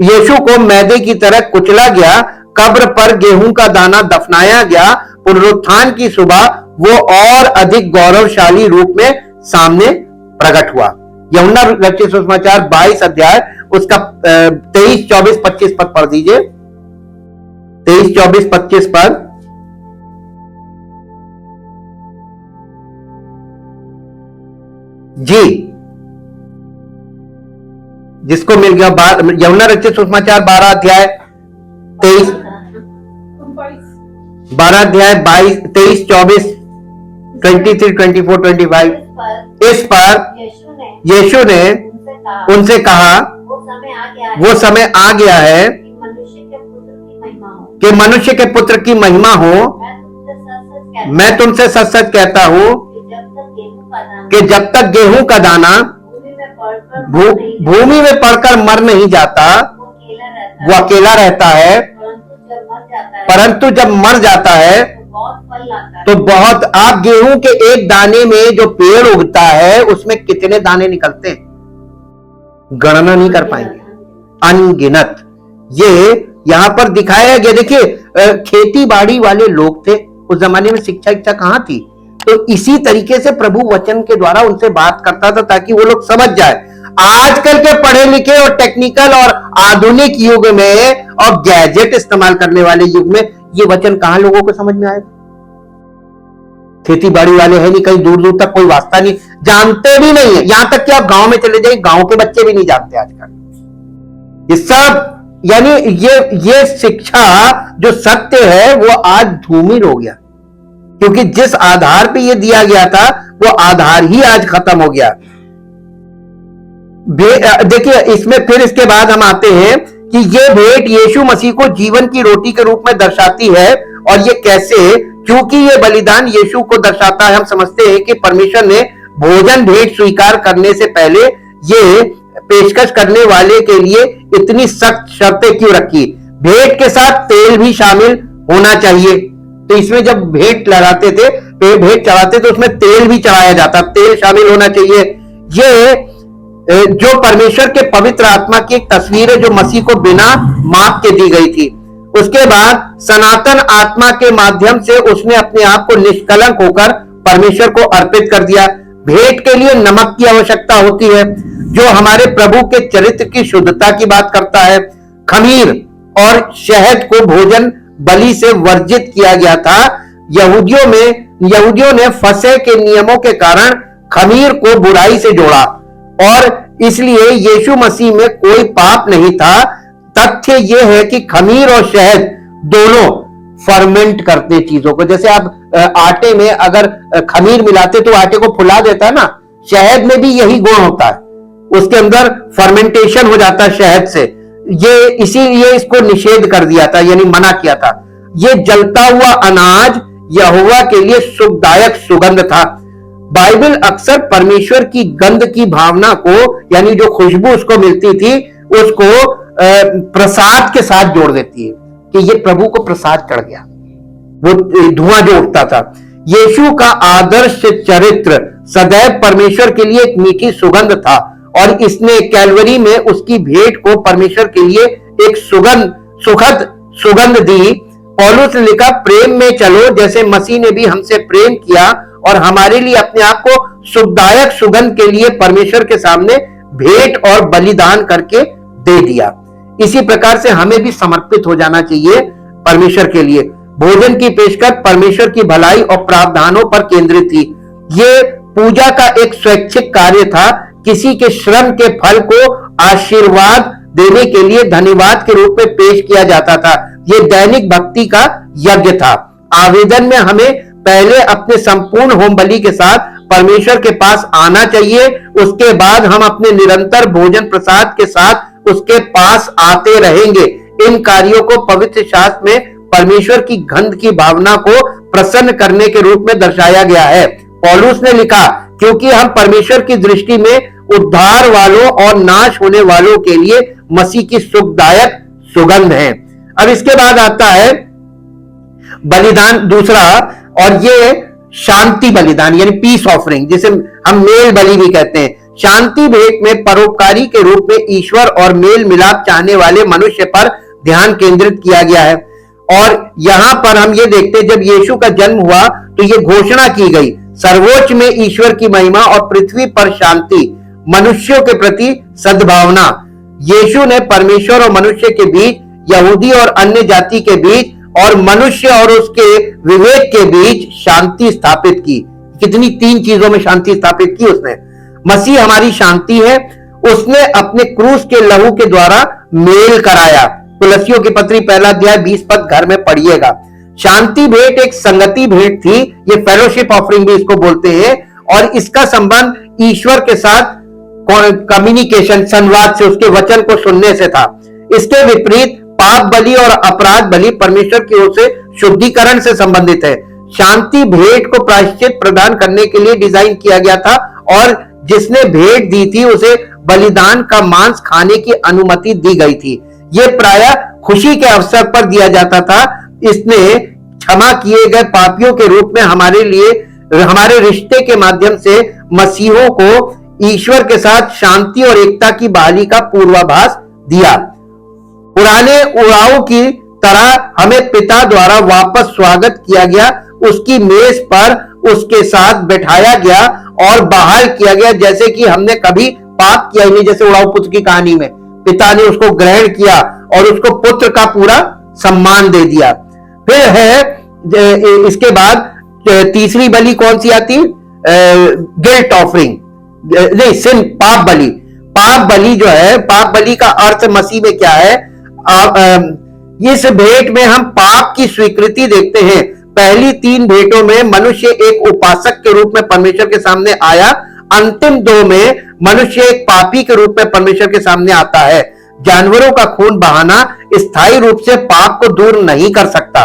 यीशु को मैदे की तरह कुचला गया, कब्र पर गेहूं का दाना दफनाया गया। पुनरुत्थान की सुबह वो और अधिक गौरवशाली रूप में सामने प्रकट हुआ। यूहन्ना रचित सुसमाचार 22 अध्याय उसका 23, 24, 25 पद पढ़ दीजिए। 23, 24, 25 पद। जी, जिसको मिल गया यूहन्ना रचित सुसमाचार 12 अध्याय 23, 12 अध्याय 22, 23, 24, 23, 24, 25। इस पर यीशु ने उनसे कहा, वो समय आ गया है कि मनुष्य के पुत्र की महिमा हो। मैं तुमसे सच सच कहता हूं कि जब तक गेहूं का दाना भूमि में पड़कर मर नहीं जाता, वो अकेला रहता है, परंतु जब मर जाता है तो बहुत। आप गेहूं के एक दाने में जो पेड़ उगता है उसमें कितने दाने निकलते हैं, गणना नहीं कर पाएंगे, अनगिनत। ये यहां पर दिखाया गया। देखिए खेती बाड़ी वाले लोग थे उस जमाने में, शिक्षा कहां थी, तो इसी तरीके से प्रभु वचन के द्वारा उनसे बात करता था ताकि वो लोग समझ जाए। आजकल के पढ़े लिखे और टेक्निकल और आधुनिक युग में और गैजेट इस्तेमाल करने वाले युग में ये वचन कहां लोगों को समझ में आएगा? खेती बाड़ी वाले है नहीं, कहीं दूर दूर तक कोई वास्ता नहीं, जानते भी नहीं है। यहां तक कि आप गांव में चले जाइए, गांव के बच्चे भी नहीं जानते आजकल ये सब। यानी ये शिक्षा जो सत्य है वो आज धूमिल हो गया, क्योंकि जिस आधार पे ये दिया गया था वो आधार ही आज खत्म हो गया। देखिए इसमें फिर इसके बाद हम आते हैं कि ये भेंट यीशु मसीह को जीवन की रोटी के रूप में दर्शाती है। और ये कैसे? क्योंकि ये बलिदान यीशु को दर्शाता है। हम समझते हैं कि परमेश्वर ने भोजन भेंट स्वीकार करने से पहले ये पेशकश करने वाले के लिए इतनी सख्त शर्तें क्यों रखी? भेंट के साथ तेल भी शामिल होना चाहिए। तो इसमें जब भेंट लगाते थे, भेंट चढ़ाते तो उसमें तेल भी चढ़ाया जाता, तेल शामिल होना चाहिए। ये जो परमेश्वर के पवित्र आत्मा की एक तस्वीर है जो मसीह को बिना माप के दी गई थी। उसके बाद सनातन आत्मा के माध्यम से उसने अपने आप को निष्कलंक होकर परमेश्वर को अर्पित कर दिया। भेंट के लिए नमक की आवश्यकता होती है जो हमारे प्रभु के चरित्र की शुद्धता की बात करता है। खमीर और शहद को भोजन बलि से वर्जित किया गया था। यहूदियों ने फसह के नियमों के कारण खमीर को बुराई से जोड़ा और इसलिए यीशु मसीह में कोई पाप नहीं था। तथ्य यह है कि खमीर और शहद दोनों फर्मेंट करते चीजों को। जैसे आप आटे में अगर खमीर मिलाते तो आटे को फुला देता है ना, शहद में भी यही गुण होता है, उसके अंदर फर्मेंटेशन हो जाता है शहद से। ये इसीलिए इसको निषेध कर दिया था, यानी मना किया था। ये जलता हुआ अनाज यहोवा के लिए सुखदायक सुगंध था। बाइबल अक्सर परमेश्वर की गंध की भावना को, यानी जो खुशबू उसको मिलती थी, उसको प्रसाद के साथ जोड़ देती है कि ये प्रभु को प्रसाद चढ़ गया, वो धुआं जो उठता था। यीशु का आदर्श चरित्र सदैव परमेश्वर के लिए एक मीठी सुगंध था और इसने कैलवरी में उसकी भेंट को परमेश्वर के लिए एक सुखद सुगंध दी। पौलुस ने लिखा, प्रेम में चलो जैसे मसीह ने भी हमसे प्रेम किया और हमारे लिए अपने आप को सुखदायक सुगंध के लिए परमेश्वर के सामने भेंट और बलिदान करके दे दिया। इसी प्रकार से हमें भी समर्पित हो जाना चाहिए परमेश्वर के लिए। भोजन की पेशकश परमेश्वर की भलाई और प्रावधानों पर केंद्रित थी। ये पूजा का एक स्वैच्छिक कार्य था, किसी के श्रम के फल को आशीर्वाद देने के लिए धन्यवाद के रूप में पेश किया जाता था। ये दैनिक भक्ति का यज्ञ था। आवेदन में हमें पहले अपने संपूर्ण होम बलि के साथ परमेश्वर के पास आना चाहिए, उसके बाद हम अपने निरंतर भोजन प्रसाद के साथ उसके पास आते रहेंगे। इन कार्यों को पवित्र शास्त्र में परमेश्वर की गंध की भावना को प्रसन्न करने के रूप में दर्शाया गया है। पौलुस ने लिखा, क्योंकि हम परमेश्वर की दृष्टि में उद्धार वालों और नाश होने वालों के लिए मसीह की सुखदायक सुगंध है। अब इसके बाद आता है बलिदान दूसरा, और ये शांति बलिदान यानी पीस ऑफरिंग, जिसे हम मेल बलि भी कहते हैं। शांति भेंट में परोपकारी के रूप में ईश्वर और मेल मिलाप चाहने वाले मनुष्य पर ध्यान केंद्रित किया गया है। और यहां पर हम ये देखते हैं, जब यीशु का जन्म हुआ तो ये घोषणा की गई, सर्वोच्च में ईश्वर की महिमा और पृथ्वी पर शांति, मनुष्यों के प्रति सद्भावना। यीशु ने परमेश्वर और मनुष्य के बीच, यहूदी और अन्य जाति के बीच और मनुष्य और उसके विवेक के बीच शांति स्थापित की। कितनी तीन चीजों में शांति स्थापित की उसने। मसीह हमारी शांति है, उसने अपने क्रूस के लहू के द्वारा मेल कराया। कुलसियों की पत्री 1 अध्याय 20 पद घर में पढ़िएगा। शांति भेंट एक संगति भेंट थी, ये फेलोशिप ऑफरिंग भी इसको बोलते हैं, और इसका संबंध ईश्वर के साथ कम्युनिकेशन, संवाद से, उसके वचन को सुनने से था। इसके विपरीत पाप बलि और अपराध बलि परमेश्वर की ओर से शुद्धिकरण से संबंधित है। शांति भेंट को प्रायश्चित प्रदान करने के लिए डिजाइन किया गया था, और जिसने भेंट दी थी उसे बलिदान का मांस खाने की अनुमति दी गई थी। यह प्रायः खुशी के अवसर पर दिया जाता था। इसने क्षमा किए गए पापियों के रूप में हमारे लिए, हमारे रिश्ते के माध्यम से मसीहों को ईश्वर के साथ शांति और एकता की बहाली का पूर्वाभास दिया। पुराने उड़ाऊ की तरह हमें पिता द्वारा वापस स्वागत किया गया, उसकी मेज पर उसके साथ बैठाया गया और बहाल किया गया, जैसे कि हमने कभी पाप किया ही नहीं। जैसे उड़ाऊ पुत्र की कहानी में पिता ने उसको ग्रहण किया और उसको पुत्र का पूरा सम्मान दे दिया। फिर है इसके बाद तीसरी बलि कौन सी आती? गिल्ट ऑफरिंग, नहीं, सिन, पाप बलि। पाप बलि जो है, पाप बलि का अर्थ मसीह में क्या है? इस भेंट में हम पाप की स्वीकृति देखते हैं। पहली 3 भेंटों में मनुष्य एक उपासक के रूप में परमेश्वर के सामने आया, अंतिम 2 में मनुष्य एक पापी के रूप में परमेश्वर के सामने आता है। जानवरों का खून बहाना स्थायी रूप से पाप को दूर नहीं कर सकता,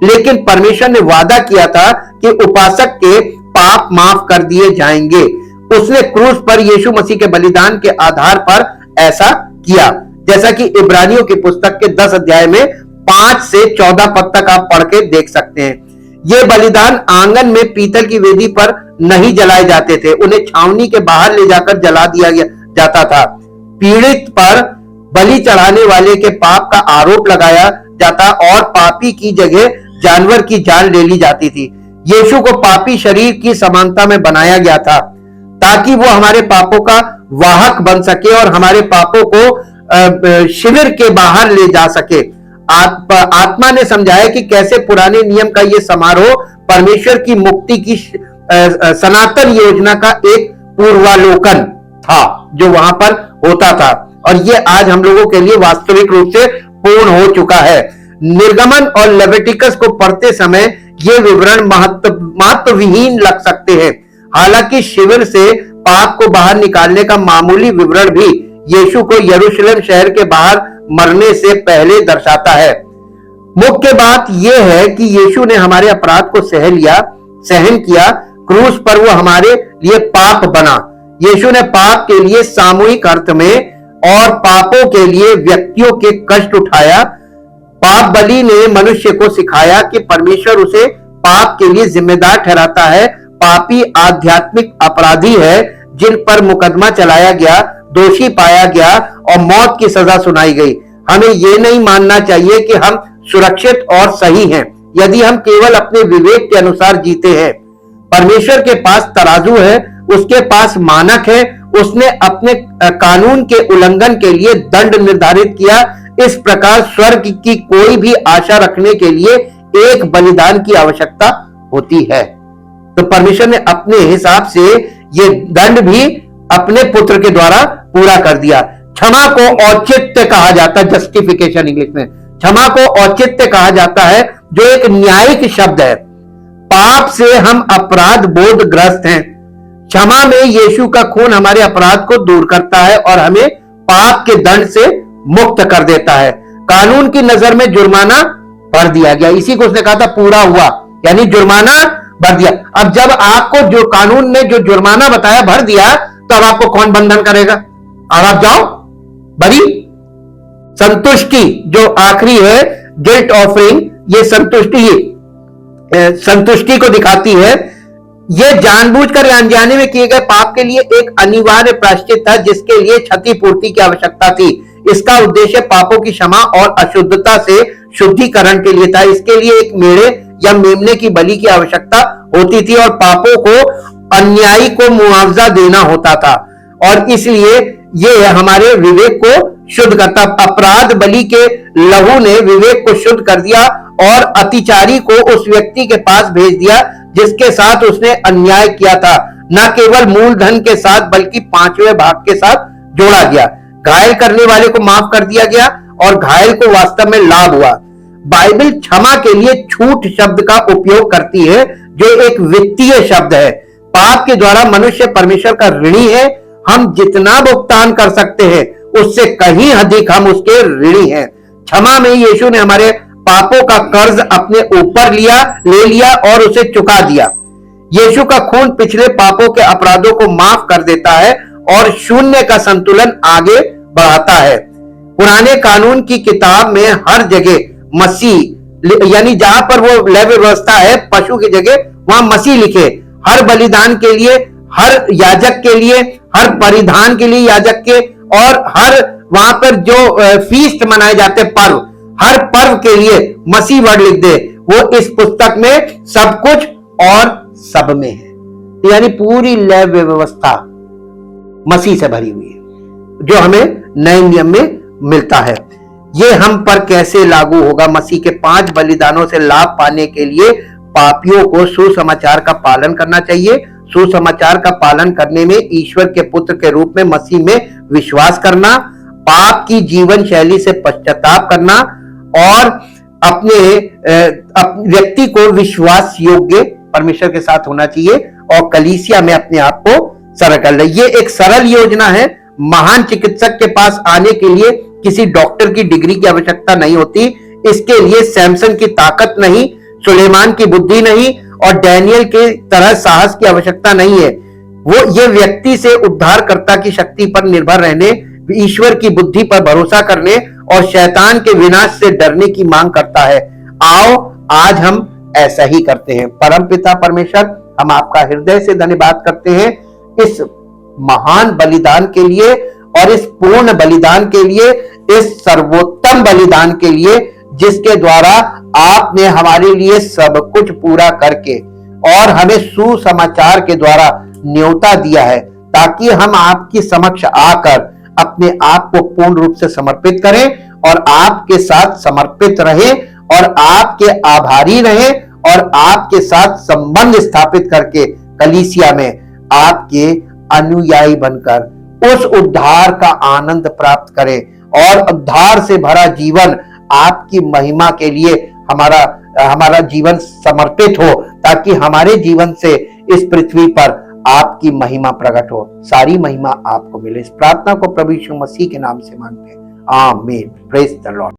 लेकिन परमेश्वर ने वादा किया था कि उपासक के पाप माफ कर दिए जाएंगे। उसने क्रूस पर यीशु मसीह के बलिदान के आधार पर ऐसा किया, जैसा कि इब्रानियों की पुस्तक के 10 अध्याय में 5 से 14 पद तक आप पढ़ के देख सकते हैं। ये बलिदान आंगन में पीतल की वेदी पर नहीं जलाए जाते थे, उन्हें छावनी के बाहर ले जाकर जला दिया जाता था। पीड़ित पर बलि चढ़ाने वाले के पाप का आरोप लगाया जाता और पापी की जगह जानवर की जान ले ली जाती थी। यीशु को पापी शरीर की समानता में बनाया गया था ताकि वो हमारे पापों का वाहक बन सके और हमारे पापों को शिविर के बाहर ले जा सके। आत्मा ने समझाया कि कैसे पुराने नियम का ये समारोह परमेश्वर की मुक्ति की सनातन योजना का एक पूर्वालोकन था जो वहां पर होता था, और ये आज हम लोगों के लिए वास्तविक रूप से पूर्ण हो चुका है। निर्गमन और लेविटिकस को पढ़ते समय ये विवरण महत्वहीन लग सकते हैं, हालांकि शिविर से पाप को बाहर निकालने का मामूली विवरण भी यीशु को यरूशलेम शहर के बाहर मरने से पहले दर्शाता है। मुख्य बात यह है कि यीशु ने हमारे अपराध को सहन किया। क्रूस पर वो हमारे लिए पाप बना। यीशु ने पाप के लिए सामूहिक अर्थ में और पापों के लिए व्यक्तियों के कष्ट उठाया। पाप बलि ने मनुष्य को सिखाया कि परमेश्वर उसे पाप के लिए जिम्मेदार ठहराता है। पापी आध्यात्मिक अपराधी है जिन पर मुकदमा चलाया गया, दोषी पाया गया और मौत की सजा सुनाई गई। हमें ये नहीं मानना चाहिए कि हम सुरक्षित और सही हैं यदि हम केवल अपने विवेक के अनुसार जीते हैं। परमेश्वर के पास तराजू है, उसके पास मानक है, उसने अपने कानून के उल्लंघन के लिए दंड निर्धारित किया। इस प्रकार स्वर्ग की कोई भी आशा रखने के लिए एक बलिदान की आवश्यकता होती है। तो परमेश्वर ने अपने हिसाब से ये दंड भी अपने पुत्र के द्वारा पूरा कर दिया। क्षमा को औचित्य कहा जाता है, जस्टिफिकेशन इंग्लिश में। क्षमा को औचित्य कहा जाता है, जो एक न्यायिक शब्द है। पाप से हम अपराध बोध ग्रस्त हैं। क्षमा में यीशु का खून हमारे अपराध को दूर करता है और हमें पाप के दंड से मुक्त कर देता है। कानून की नजर में जुर्माना भर दिया गया, इसी को उसने कहा था पूरा हुआ, यानी जुर्माना भर दिया। अब जब आपको जो कानून ने जो जुर्माना बताया भर दिया, तो अब आपको कौन बंधन करेगा? अब आप जाओ बड़ी। संतुष्टि जो आखिरी है, गिल्ट ऑफरिंग, ये संतुष्टि को दिखाती है। यह जानबूझकर या अनजाने में किए गए पाप के लिए एक अनिवार्य प्रायश्चित था, जिसके लिए क्षतिपूर्ति की आवश्यकता थी। इसका उद्देश्य पापों की क्षमा और अशुद्धता से शुद्धिकरण के लिए था। इसके लिए एक मेढ़े या मेमने की बलि की आवश्यकता होती थी और पापों को, अन्यायी को मुआवजा देना होता था। और इसलिए ये हमारे विवेक को शुद्ध करता। अपराध बलि के लहू ने विवेक को शुद्ध कर दिया और अतिचारी को उस व्यक्ति के पास भेज दिया जिसके साथ उसने अन्याय किया था। न केवल मूलधन के साथ बल्कि 5वें भाग के साथ जोड़ा गया। घायल करने वाले को माफ कर दिया गया और घायल को वास्तव में लाभ हुआ। बाइबल क्षमा के लिए छूट शब्द का उपयोग करती है, जो एक वित्तीय शब्द है। पाप के द्वारा मनुष्य परमेश्वर का ऋणी है। हम जितना भुगतान कर सकते हैं उससे कहीं अधिक हम उसके ऋणी हैं। क्षमा में यीशु ने हमारे पापों का कर्ज अपने ऊपर ले लिया और उसे चुका दिया। यीशु का खून पिछले पापों के अपराधों को माफ कर देता है और शून्य का संतुलन आगे बढ़ाता है। पुराने कानून की किताब में हर जगह मसीह, यानी जहां पर वो लेवी व्यवस्था है पशु की जगह, वहां मसीह लिखे। हर बलिदान के लिए, हर याजक के लिए, हर परिधान के लिए याजक के, और हर वहां पर जो फीस्ट मनाए जाते पर्व, हर पर्व के लिए मसीह वर्ड लिख दे। वो इस पुस्तक में सब कुछ और सब में है। यानी पूरी लेवी व्यवस्था मसीह से भरी हुई है, जो हमें नए नियम में मिलता है। ये हम पर कैसे लागू होगा? मसीह के 5 बलिदानों से लाभ पाने के लिए पापियों को सुसमाचार का पालन करना चाहिए। सुसमाचार का पालन करने में ईश्वर के पुत्र के रूप में मसीह में विश्वास करना, पाप की जीवन शैली से पश्चाताप करना और अपने व्यक्ति को विश्वास योग्य परमेश्वर के साथ होना चाहिए और कलीसिया में अपने आप को सरल कर ले। ये एक सरल योजना है। महान चिकित्सक के पास आने के लिए किसी डॉक्टर की डिग्री की आवश्यकता नहीं होती। इसके लिए सैमसन की ताकत नहीं, सुलेमान की बुद्धि नहीं और डैनियल के तरह साहस की आवश्यकता नहीं है। वो ये व्यक्ति से उद्धारकर्ता की शक्ति पर निर्भर रहने, ईश्वर की बुद्धि पर भरोसा करने और शैतान के विनाश से डरने की मांग करता है। आओ आज हम ऐसा ही करते हैं। परमपिता परमेश्वर, हम आपका हृदय से धन्यवाद करते हैं इस महान बलिदान के लिए और इस पूर्ण बलिदान के लिए, इस सर्वोत्तम बलिदान के लिए, जिसके द्वारा आपने हमारे लिए सब कुछ पूरा करके और हमें सुसमाचार के द्वारा न्योता दिया है, ताकि हम आपकी समक्ष आकर अपने आप को पूर्ण रूप से समर्पित करें और आपके साथ समर्पित रहें और आपके आभारी रहें और आपके साथ संबंध स्थापित करके कलीसिया में आपके अनुयायी बनकर उस उद्धार का आनंद प्राप्त करें और उद्धार से भरा जीवन आपकी महिमा के लिए हमारा जीवन समर्पित हो, ताकि हमारे जीवन से इस पृथ्वी पर आपकी महिमा प्रकट हो। सारी महिमा आपको मिले। इस प्रार्थना को प्रभु यीशु मसीह के नाम से मांगते हैं, आमीन। Praise the Lord.